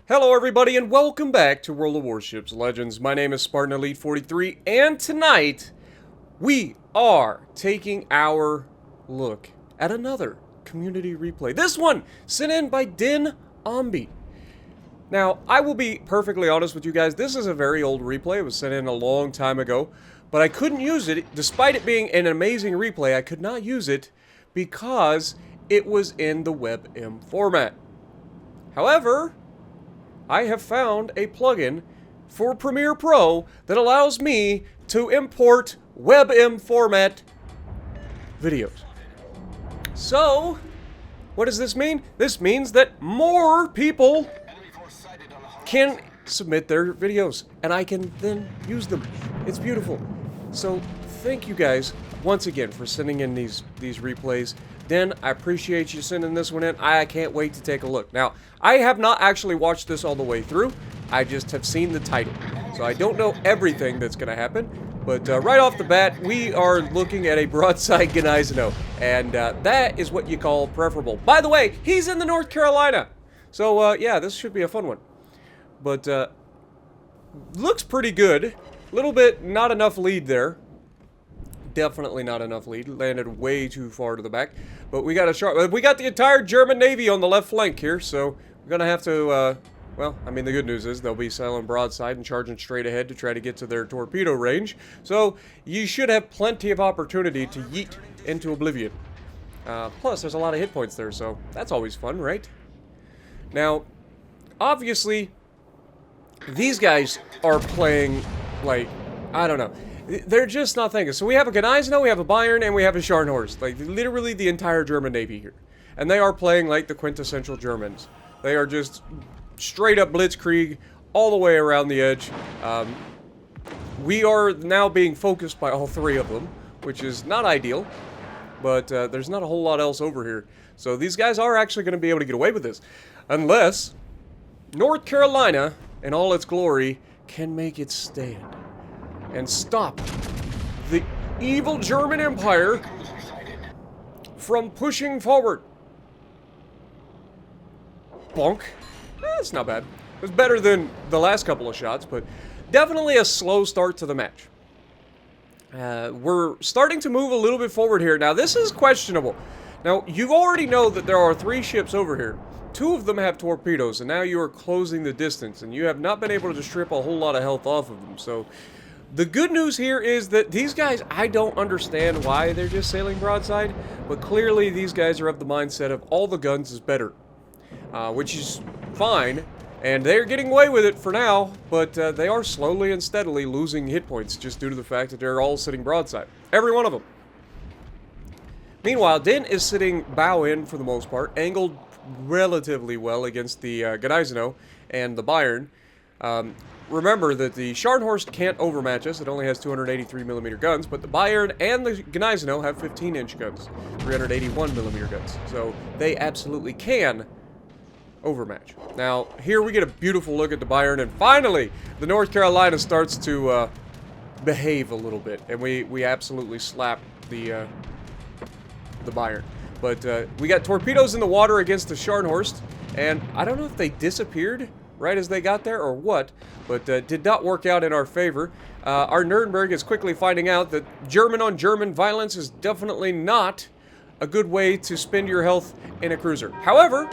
Hello everybody and welcome back to World of Warships Legends. My name is Spartan Elite 43 and tonight we are taking our look at another community replay. This one sent in by Din Ombi. Now, I will be perfectly honest with you guys, this is a very old replay. It was sent in a long time ago, but I couldn't use it. Despite it being an amazing replay, I could not use it because it was in the WebM format. However, I have found a plugin for Premiere Pro that allows me to import WebM format videos. So, what does this mean? This means that more people can submit their videos, and I can then use them. It's beautiful. So, thank you guys once again for sending in these replays. Den, I appreciate you sending this one in. I can't wait to take a look. Now, I have not actually watched this all the way through. I just have seen the title. So I don't know everything that's going to happen. But right off the bat, we are looking at a broadside Gneisenau. And that is what you call preferable. By the way, he's in the North Carolina. So, yeah, this should be a fun one. But, looks pretty good. A little bit, not enough lead there. Definitely not enough lead. Landed way too far to the back. But we got a sharp. We got the entire German Navy on the left flank here, so we're gonna have to. Well, I mean, the good news is they'll be sailing broadside and charging straight ahead to try to get to their torpedo range. So you should have plenty of opportunity to yeet into oblivion. Plus, there's a lot of hit points there, so that's always fun, right? Now, obviously, these guys are playing like, I don't know. They're just not thinking. So we have a Gneisenau, we have a Bayern, and we have a Scharnhorst. Like, literally the entire German Navy here. And they are playing like the quintessential Germans. They are just straight up blitzkrieg all the way around the edge. We are now being focused by all three of them, which is not ideal. But there's not a whole lot else over here. So these guys are actually going to be able to get away with this. Unless North Carolina, in all its glory, can make its stand and stop the evil German Empire from pushing forward. Bonk. That's not bad. It was better than the last couple of shots, but definitely a slow start to the match. We're starting to move a little bit forward here. Now, this is questionable. Now, you already know that there are 3 ships over here. 2 of them have torpedoes, and now you are closing the distance, and you have not been able to strip a whole lot of health off of them, so the good news here is that these guys, I don't understand why they're just sailing broadside, but clearly these guys are of the mindset of all the guns is better, which is fine, and they're getting away with it for now, but they are slowly and steadily losing hit points just due to the fact that they're all sitting broadside. Every one of them. Meanwhile, Din is sitting bow in for the most part, angled relatively well against the Gneisenau and the Bayern. Remember that the Scharnhorst can't overmatch us. It only has 283mm guns, but the Bayern and the Gneisenau have 15-inch guns, 381mm guns. So they absolutely can overmatch. Now, here we get a beautiful look at the Bayern, and finally, the North Carolina starts to behave a little bit, and we absolutely slap the Bayern. But we got torpedoes in the water against the Scharnhorst, and I don't know if they disappeared right as they got there or what, but did not work out in our favor. Our Nuremberg is quickly finding out that German-on-German violence is definitely not a good way to spend your health in a cruiser. However,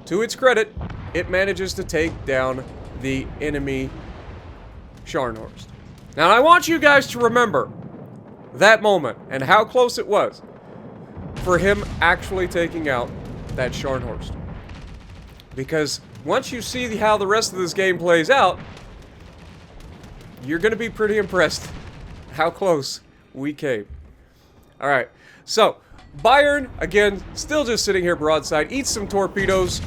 to its credit, it manages to take down the enemy Scharnhorst. Now, I want you guys to remember that moment and how close it was for him actually taking out that Scharnhorst. Because once you see how the rest of this game plays out, you're going to be pretty impressed how close we came. Alright, so Bayern, again, still just sitting here broadside, eats some torpedoes.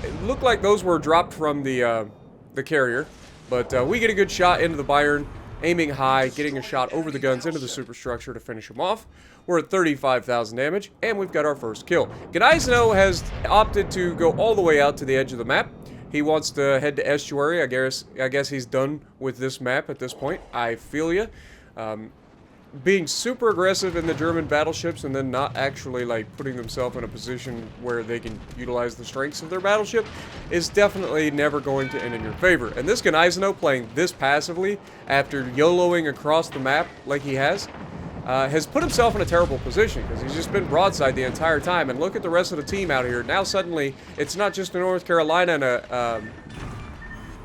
It looked like those were dropped from the carrier, but we get a good shot into the Bayern, aiming high, getting a shot over the guns into the superstructure to finish him off. We're at 35,000 damage, and we've got our first kill. Gneisenau has opted to go all the way out to the edge of the map. He wants to head to estuary. I guess he's done with this map at this point. I feel ya. being super aggressive in the German battleships and then not actually like putting themselves in a position where they can utilize the strengths of their battleship is definitely never going to end in your favor. And this Gneisenau playing this passively after YOLOing across the map like he has put himself in a terrible position because he's just been broadside the entire time. And look at the rest of the team out here. Now suddenly it's not just a North Carolina and a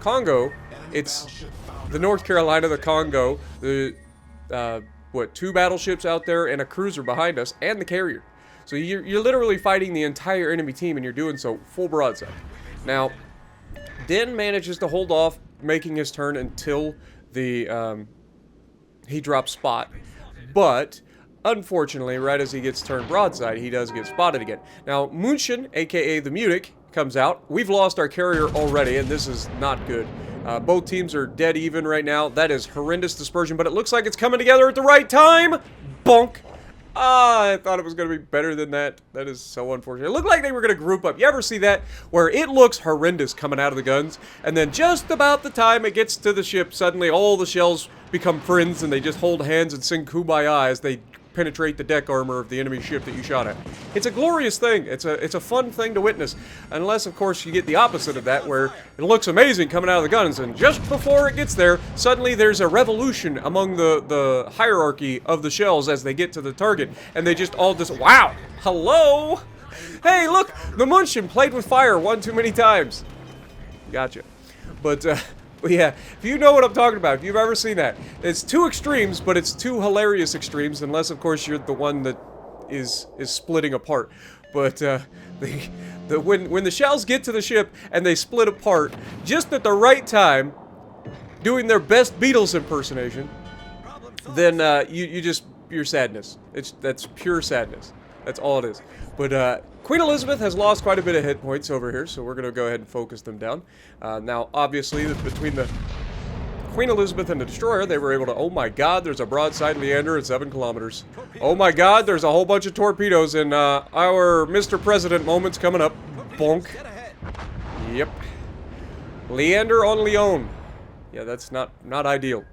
Congo, it's the North Carolina, the Congo, the two battleships out there and a cruiser behind us, and the carrier. So you're literally fighting the entire enemy team, and you're doing so full broadside. Now, Den manages to hold off making his turn until the he drops spot. But, unfortunately, right as he gets turned broadside, he does get spotted again. Now, München, aka the Munich, comes out. We've lost our carrier already, and this is not good. Both teams are dead even right now. That is horrendous dispersion, but it looks like it's coming together at the right time. Bonk. I thought it was going to be better than that. That is so unfortunate. It looked like they were going to group up. You ever see that? Where it looks horrendous coming out of the guns, and then just about the time it gets to the ship, suddenly all the shells become friends, and they just hold hands and sing Kumbaya as they penetrate the deck armor of the enemy ship that you shot at. It's a glorious thing. It's a fun thing to witness. Unless, of course, you get the opposite of that, where it looks amazing coming out of the guns, and just before it gets there, suddenly there's a revolution among the hierarchy of the shells as they get to the target, and they just all just, wow, hello? Hey, look, the München played with fire one too many times. Gotcha. But yeah, if you know what I'm talking about, if you've ever seen that, it's two extremes, but it's two hilarious extremes, unless, of course, you're the one that is splitting apart. But when the shells get to the ship and they split apart, just at the right time, doing their best Beatles impersonation, then your sadness. That's pure sadness. That's all it is. But Queen Elizabeth has lost quite a bit of hit points over here, so we're going to go ahead and focus them down. Now, obviously, between the Queen Elizabeth and the destroyer, they were able to, oh my god, there's a broadside Leander at 7 kilometers. Oh my god, there's a whole bunch of torpedoes, and our Mr. President moment's coming up. Bonk. Yep. Leander on Lyon. Yeah, that's not ideal.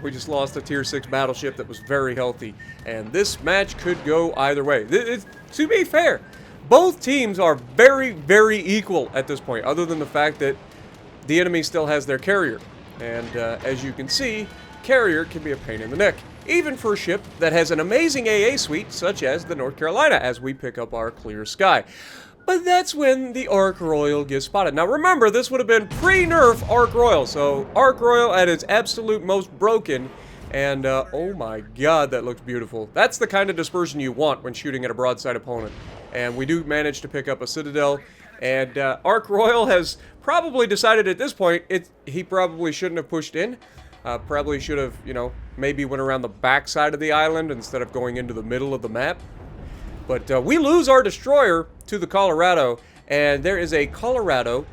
We just lost a tier 6 battleship that was very healthy, and this match could go either way. To be fair, both teams are very, very equal at this point, other than the fact that the enemy still has their carrier. And as you can see, carrier can be a pain in the neck, even for a ship that has an amazing AA suite, such as the North Carolina, as we pick up our clear sky. But that's when the Ark Royal gets spotted. Now remember, this would have been pre-nerf Ark Royal, so Ark Royal at its absolute most broken, and oh my god, that looks beautiful. That's the kind of dispersion you want when shooting at a broadside opponent. And we do manage to pick up a Citadel, and Ark Royal has probably decided at this point, he probably shouldn't have pushed in. Probably should have, maybe went around the back side of the island instead of going into the middle of the map. But we lose our destroyer to the Colorado, and there is a Colorado,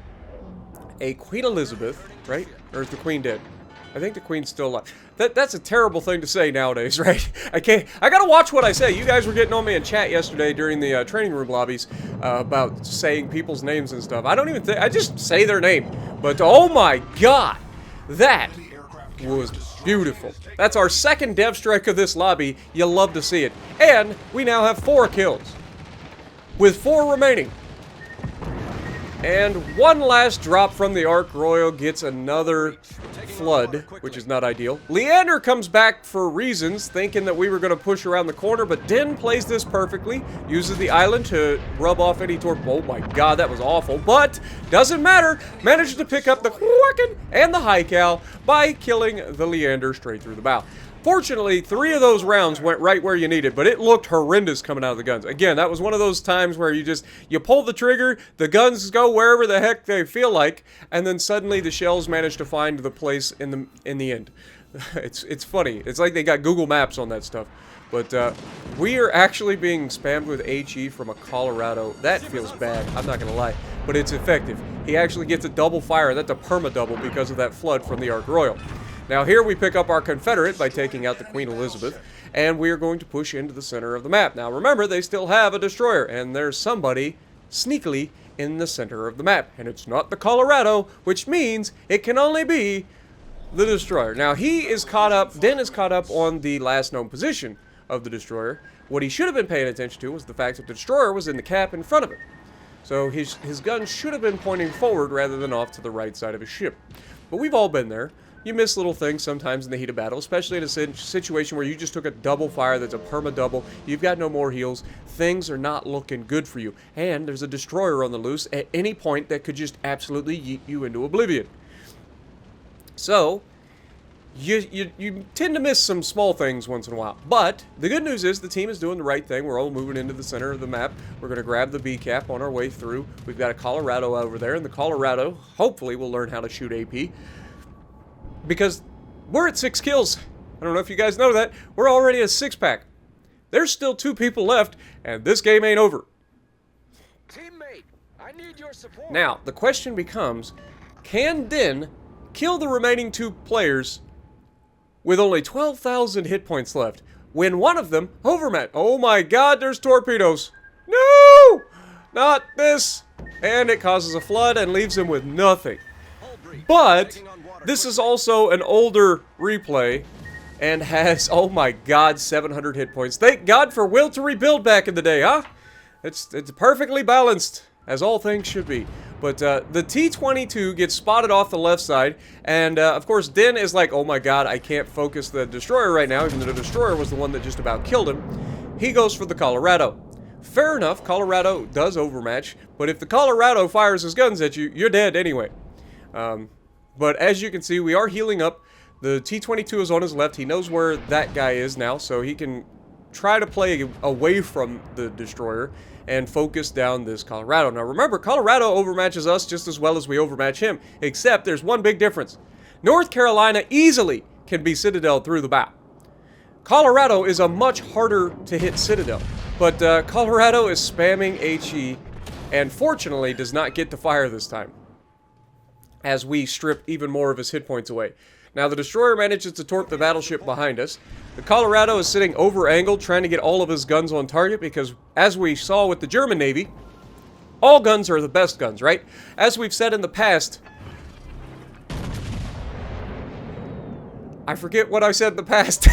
a Queen Elizabeth, right? Or is the Queen dead? I think the Queen's still alive. That's a terrible thing to say nowadays, right? I gotta watch what I say. You guys were getting on me in chat yesterday during the training room lobbies about saying people's names and stuff. I don't even think, I just say their name. But oh my god, that was beautiful. That's our second dev strike of this lobby. You'll love to see it. And we now have 4 kills, with 4 remaining. And one last drop from the Ark Royal gets another flood, which is not ideal. Leander comes back for reasons, thinking that we were going to push around the corner, but Den plays this perfectly, uses the island to rub off any torpedo. Oh my god, that was awful, but doesn't matter. Manages to pick up the Kraken and the High Cal by killing the Leander straight through the bow. Fortunately, 3 of those rounds went right where you needed, but it looked horrendous coming out of the guns. Again, that was one of those times where you pull the trigger, the guns go wherever the heck they feel like, and then suddenly the shells manage to find the place in the end. It's funny. It's like they got Google Maps on that stuff. But we are actually being spammed with HE from a Colorado. That feels bad, I'm not gonna lie, but it's effective. He actually gets a double fire. That's a perma-double because of that flood from the Ark Royal. Now here we pick up our Confederate by taking out the Queen Elizabeth, and we are going to push into the center of the map. Now remember, they still have a destroyer, and there's somebody sneakily in the center of the map. And it's not the Colorado, which means it can only be the destroyer. Now, he is caught up, Den is caught up on the last known position of the destroyer. What he should have been paying attention to was the fact that the destroyer was in the cap in front of him. So his gun should have been pointing forward rather than off to the right side of his ship. But we've all been there. You miss little things sometimes in the heat of battle, especially in a situation where you just took a double fire that's a perma-double. You've got no more heals. Things are not looking good for you. And there's a destroyer on the loose at any point that could just absolutely yeet you into oblivion. So, you tend to miss some small things once in a while. But the good news is the team is doing the right thing. We're all moving into the center of the map. We're going to grab the B cap on our way through. We've got a Colorado over there, and the Colorado hopefully will learn how to shoot AP. Because we're at 6 kills. I don't know if you guys know that. We're already at a 6-pack. There's still 2 people left, and this game ain't over. Teammate, I need your support. Now, the question becomes, can Den kill the remaining 2 players with only 12,000 hit points left when one of them overmatched? Oh my god, there's torpedoes. No! Not this. And it causes a flood and leaves him with nothing. But this is also an older replay and has, oh my god, 700 hit points. Thank God for Will to Rebuild back in the day, huh? It's perfectly balanced, as all things should be. But the T-22 gets spotted off the left side, and of course Den is like, oh my god, I can't focus the destroyer right now, even though the destroyer was the one that just about killed him. He goes for the Colorado. Fair enough, Colorado does overmatch, but if the Colorado fires his guns at you, you're dead anyway. But as you can see, we are healing up. The T-22 is on his left. He knows where that guy is now, so he can try to play away from the destroyer and focus down this Colorado. Now remember, Colorado overmatches us just as well as we overmatch him, except there's one big difference. North Carolina easily can be Citadel through the bow. Colorado is a much harder to hit Citadel, but Colorado is spamming HE and fortunately does not get to fire this time, as we strip even more of his hit points away. Now the destroyer manages to torp the battleship behind us. The Colorado is sitting over-angled trying to get all of his guns on target because, as we saw with the German Navy, all guns are the best guns, right? As we've said in the past... I forget what I said in the past.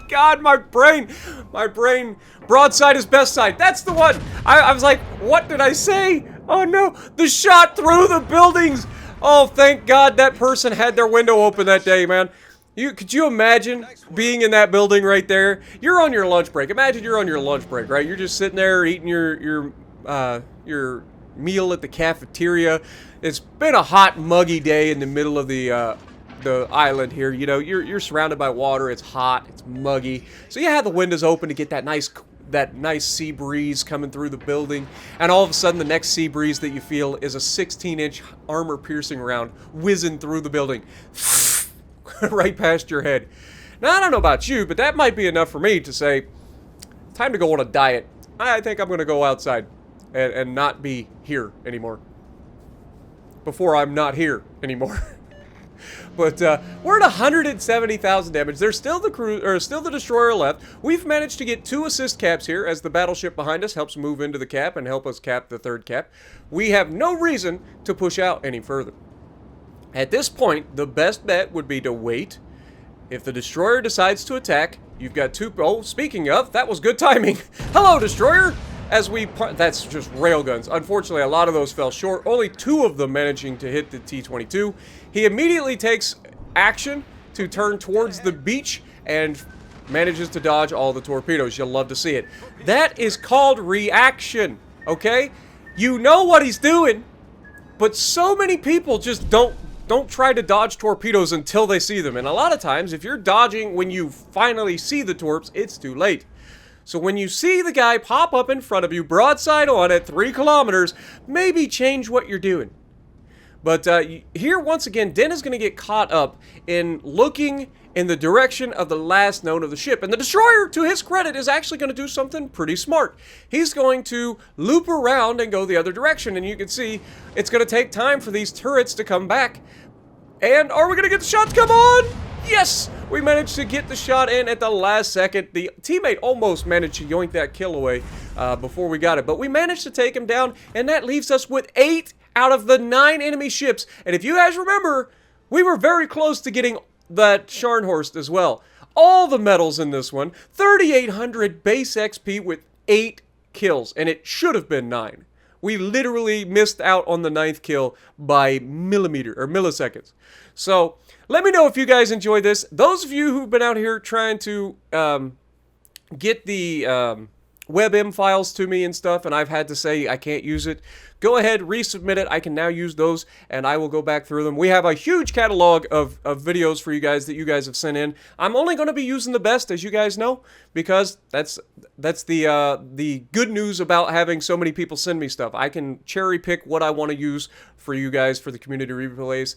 God, my brain, broadside is best side. That's the one. I was like, what did I say? Oh no, the shot through the buildings. Oh, thank God that person had their window open that day, man. Could you imagine being in that building right there? You're on your lunch break. Imagine you're on your lunch break, right? You're just sitting there eating your meal at the cafeteria. It's been a hot, muggy day in the middle of the island here. You know, you're surrounded by water. It's hot. It's muggy. So you have the windows open to get that nice sea breeze coming through the building, and all of a sudden the next sea breeze that you feel is a 16-inch armor-piercing round whizzing through the building. Right past your head. Now, I don't know about you, but that might be enough for me to say, time to go on a diet. I think I'm going to go outside and not be here anymore. Before I'm not here anymore. But we're at 170,000 damage. There's still the destroyer left. We've managed to get 2 assist caps here as the battleship behind us helps move into the cap and help us cap the 3rd cap. We have no reason to push out any further. At this point, the best bet would be to wait. If the destroyer decides to attack, you've got 2... Oh, speaking of, that was good timing. Hello, destroyer! As we... That's just railguns. Unfortunately, a lot of those fell short. Only 2 of them managing to hit the T-22. He immediately takes action to turn towards the beach and manages to dodge all the torpedoes. You'll love to see it. That is called reaction, okay? You know what he's doing, but so many people just don't try to dodge torpedoes until they see them. And a lot of times, if you're dodging when you finally see the torps, it's too late. So when you see the guy pop up in front of you, broadside on at 3 kilometers, maybe change what you're doing. But here, once again, Den is going to get caught up in looking in the direction of the last known of the ship. And the destroyer, to his credit, is actually going to do something pretty smart. He's going to loop around and go the other direction. And you can see it's going to take time for these turrets to come back. And are we going to get the shots? Come on! Yes! We managed to get the shot in at the last second. The teammate almost managed to yoink that kill away before we got it. But we managed to take him down, and that leaves us with 8 out of the 9 enemy ships. And if you guys remember, We were very close to getting that Scharnhorst as well. All the medals in this one. 3,800 base XP with 8 kills, and it should have been 9. We literally missed out on the 9th kill by milliseconds. So, let me know if you guys enjoy this. Those of you who've been out here trying to get the WebM files to me and stuff, and I've had to say I can't use it, go ahead, resubmit it. I can now use those, and I will go back through them. We have a huge catalog of videos for you guys that you guys have sent in. I'm only going to be using the best, as you guys know, because that's the good news about having so many people send me stuff. I can cherry pick what I want to use for you guys for the community replays.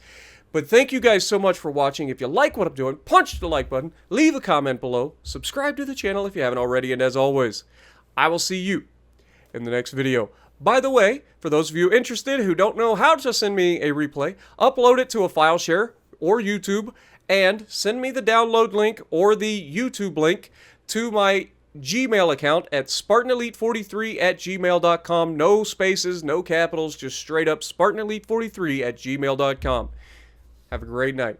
But thank you guys so much for watching. If you like what I'm doing, punch the like button, leave a comment below, subscribe to the channel if you haven't already, and as always, I will see you in the next video. By the way, for those of you interested who don't know how to send me a replay, upload it to a file share or YouTube, and send me the download link or the YouTube link to my Gmail account at spartanelite43@gmail.com. No spaces, no capitals, just straight up spartanelite43@gmail.com. Have a great night.